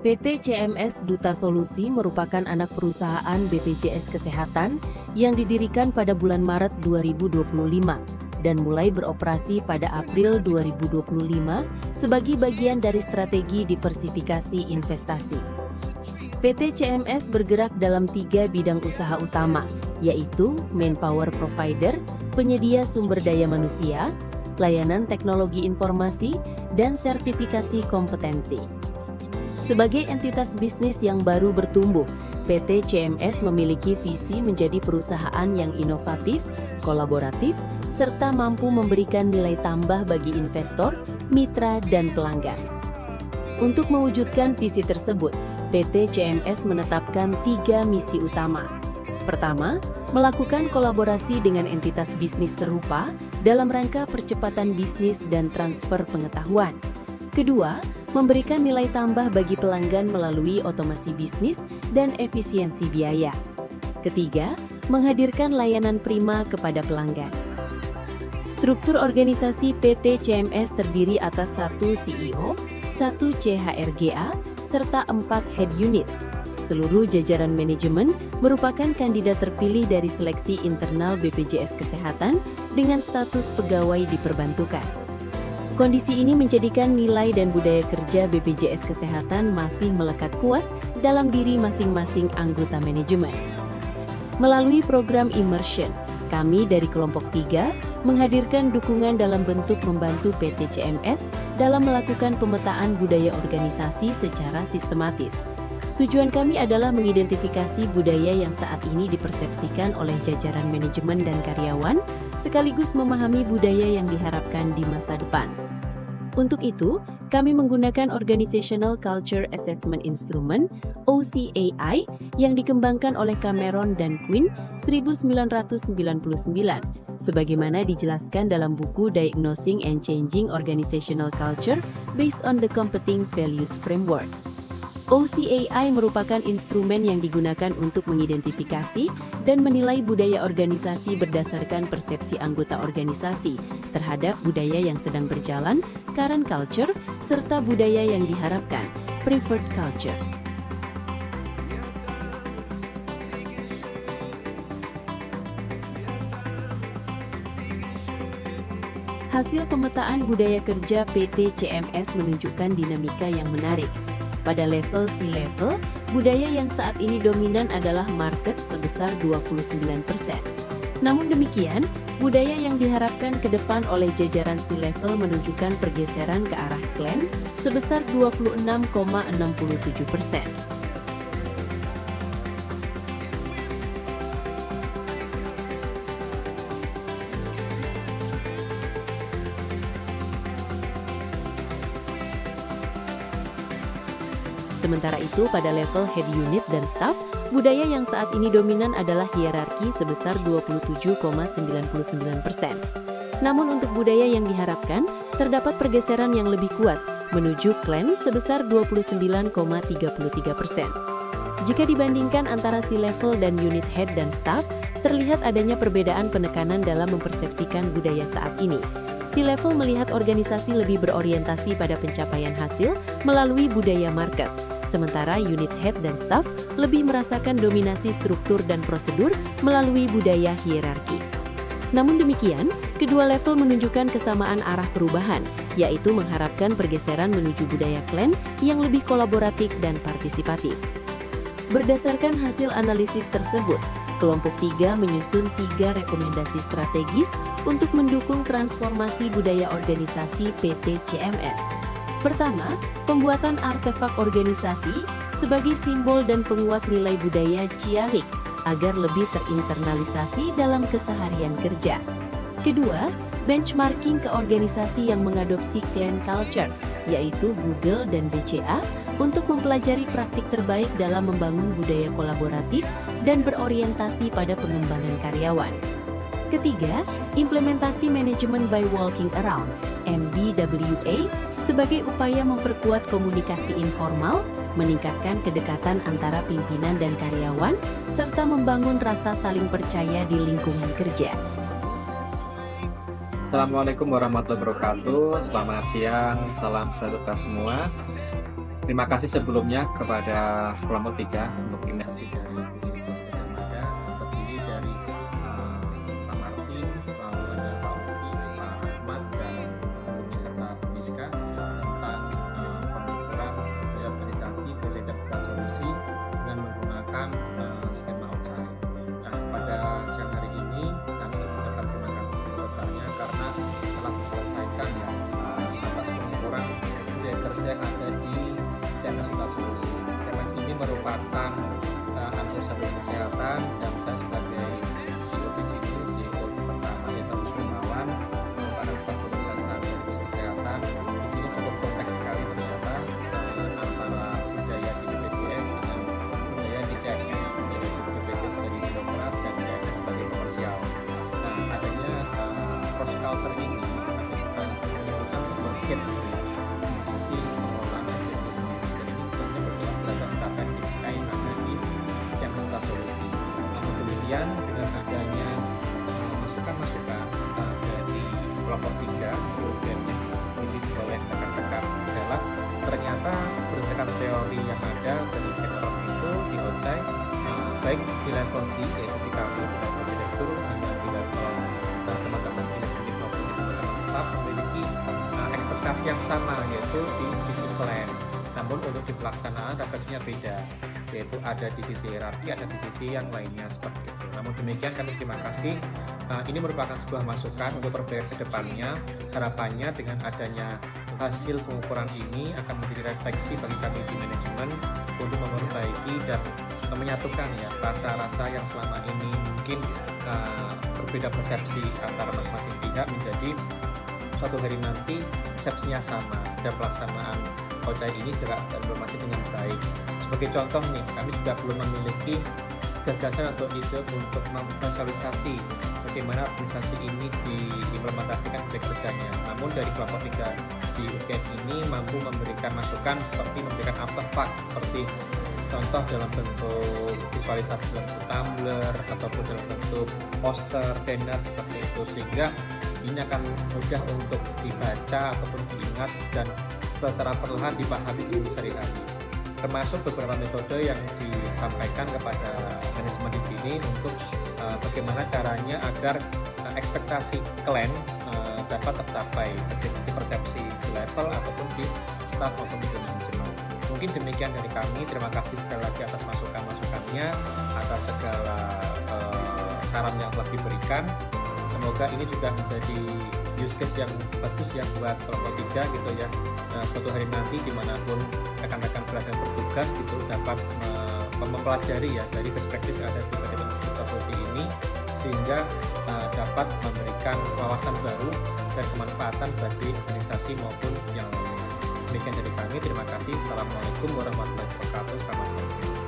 PT CMS Duta Solusi merupakan anak perusahaan BPJS Kesehatan yang didirikan pada bulan Maret 2025 dan mulai beroperasi pada April 2025 sebagai bagian dari strategi diversifikasi investasi. PT CMS bergerak dalam 3 bidang usaha utama, yaitu manpower provider, penyedia sumber daya manusia, layanan teknologi informasi, dan sertifikasi kompetensi. Sebagai entitas bisnis yang baru bertumbuh, PT CMS memiliki visi menjadi perusahaan yang inovatif, kolaboratif, serta mampu memberikan nilai tambah bagi investor, mitra, dan pelanggan. Untuk mewujudkan visi tersebut, PT CMS menetapkan 3 misi utama. Pertama, melakukan kolaborasi dengan entitas bisnis serupa dalam rangka percepatan bisnis dan transfer pengetahuan. Kedua, memberikan nilai tambah bagi pelanggan melalui otomasi bisnis dan efisiensi biaya. Ketiga, menghadirkan layanan prima kepada pelanggan. Struktur organisasi PT CMS terdiri atas 1 CEO, 1 CHRGA, serta 4 head unit. Seluruh jajaran manajemen merupakan kandidat terpilih dari seleksi internal BPJS Kesehatan dengan status pegawai diperbantukan. Kondisi ini menjadikan nilai dan budaya kerja BPJS Kesehatan masih melekat kuat dalam diri masing-masing anggota manajemen. Melalui program Immersion, kami dari kelompok 3 menghadirkan dukungan dalam bentuk membantu PT CMS dalam melakukan pemetaan budaya organisasi secara sistematis. Tujuan kami adalah mengidentifikasi budaya yang saat ini dipersepsikan oleh jajaran manajemen dan karyawan, sekaligus memahami budaya yang diharapkan di masa depan. Untuk itu, kami menggunakan Organizational Culture Assessment Instrument (OCAI) yang dikembangkan oleh Cameron dan Quinn 1999, sebagaimana dijelaskan dalam buku Diagnosing and Changing Organizational Culture Based on the Competing Values Framework. OCAI merupakan instrumen yang digunakan untuk mengidentifikasi dan menilai budaya organisasi berdasarkan persepsi anggota organisasi terhadap budaya yang sedang berjalan, current culture, serta budaya yang diharapkan, preferred culture. Hasil pemetaan budaya kerja PT CMS menunjukkan dinamika yang menarik. Pada level C-level, budaya yang saat ini dominan adalah market sebesar 29%. Namun demikian, budaya yang diharapkan ke depan oleh jajaran C-level menunjukkan pergeseran ke arah clan sebesar 26,67%. Sementara itu, pada level head unit dan staff, budaya yang saat ini dominan adalah hierarki sebesar 27,99%. Namun untuk budaya yang diharapkan, terdapat pergeseran yang lebih kuat, menuju clan sebesar 29,33%. Jika dibandingkan antara C-level dan unit head dan staff, terlihat adanya perbedaan penekanan dalam mempersepsikan budaya saat ini. C-level melihat organisasi lebih berorientasi pada pencapaian hasil melalui budaya market. Sementara unit head dan staff lebih merasakan dominasi struktur dan prosedur melalui budaya hierarki. Namun demikian, kedua level menunjukkan kesamaan arah perubahan, yaitu mengharapkan pergeseran menuju budaya clan yang lebih kolaboratif dan partisipatif. Berdasarkan hasil analisis tersebut, kelompok 3 menyusun 3 rekomendasi strategis untuk mendukung transformasi budaya organisasi PT CMS. Pertama, pembuatan artefak organisasi sebagai simbol dan penguat nilai budaya cialik agar lebih terinternalisasi dalam keseharian kerja. Kedua, benchmarking ke organisasi yang mengadopsi clan culture, yaitu Google dan BCA, untuk mempelajari praktik terbaik dalam membangun budaya kolaboratif dan berorientasi pada pengembangan karyawan. Ketiga, implementasi manajemen by walking around, MBWA, sebagai upaya memperkuat komunikasi informal, meningkatkan kedekatan antara pimpinan dan karyawan, serta membangun rasa saling percaya di lingkungan kerja. Assalamualaikum warahmatullahi wabarakatuh. Selamat siang, salam sejahtera semua. Terima kasih sebelumnya kepada kelompok 3 untuk informasi dari BPJS Gajah Mada, terdiri dari Pak Martin, lalu ada Pak Uki, Pak Ahmad, dan Bumi serta Miska tentang pengukuran rehabilitasi BPJS Data Solusi dengan menggunakan skema outside. Nah, pada siang hari ini kami mengucapkan terima kasih sebesar-besarnya karena telah diselesaikan ya atas pengukuran breakers yang ada di CMS Data Solusi. CMS ini merupakan atur satu kesehatan dan saya sebagai CEO di sini, CEO pertama yaitu Wisnumawan, merupakan staf penugasan dari bisnis kesehatan. Di sini cukup kompleks sekali ternyata antara budaya di BPJS dengan budaya di CMS, yaitu BPJS sebagai birokrat dan CMS sebagai komersial. Nah, adanya cross culture ini akan menimbulkan sebuah gap di sisi pengelolaan itu sendiri. Dan ini tentunya berkelas dapat mencapai KPI yang ada di CMS Data Solusi. Namun demikian, dengan adanya masukan-masukan dari kelompok 3 kemudian dimiliki oleh rekan-rekan adalah ternyata berdasarkan teori yang ada dari orang itu di OCAI, baik di level C yaitu di kami di level direktur dan di level teman-teman direktur maupun teman-teman staf memiliki ekspektasi yang sama yaitu di sisi plan. Namun untuk di pelaksanaan refleksinya beda, yaitu ada di sisi hierarki, ada di sisi yang lainnya seperti itu. Namun demikian kami terima kasih. Ini merupakan sebuah masukan untuk perbaikan ke depannya. Harapannya dengan adanya hasil pengukuran ini akan menjadi refleksi bagi kami di manajemen untuk memperbaiki dan menyatukan ya rasa-rasa yang selama ini mungkin berbeda persepsi antara masing-masing pihak menjadi suatu hari nanti persepsinya sama dan pelaksanaan OCAI ini jelas dan masih dengan baik. Sebagai contoh nih, kami juga belum memiliki gagasan atau ide untuk memvisualisasi bagaimana organisasi ini diimplementasikan oleh kerjanya. Namun dari kelompok 3 di UKS ini mampu memberikan masukan seperti memberikan artefak seperti contoh dalam bentuk visualisasi dalam bentuk tumbler ataupun dalam bentuk poster, banner seperti itu, sehingga ini akan mudah untuk dibaca ataupun diingat dan secara perlahan dipahami di sehari-hari. Termasuk beberapa metode yang disampaikan kepada manajemen di sini untuk bagaimana caranya agar ekspektasi klien dapat tercapai persepsi level ataupun di staff maupun di manajemen. Mungkin demikian dari kami. Terima kasih sekali lagi atas masukan-masukannya, atas segala saran yang telah diberikan. Semoga ini juga menjadi use case yang bagus ya buat kelompok 3 gitu ya. Suatu hari nanti dimanapun rekan-rekan berada bertugas gitu dapat mempelajari ya dari best practice yang ada di BPJS Data Solusi ini, sehingga dapat memberikan wawasan baru dan kemanfaatan bagi organisasi maupun yang lainnya. Demikian dari kami, terima kasih. Assalamualaikum warahmatullahi wabarakatuh. Selamat siang.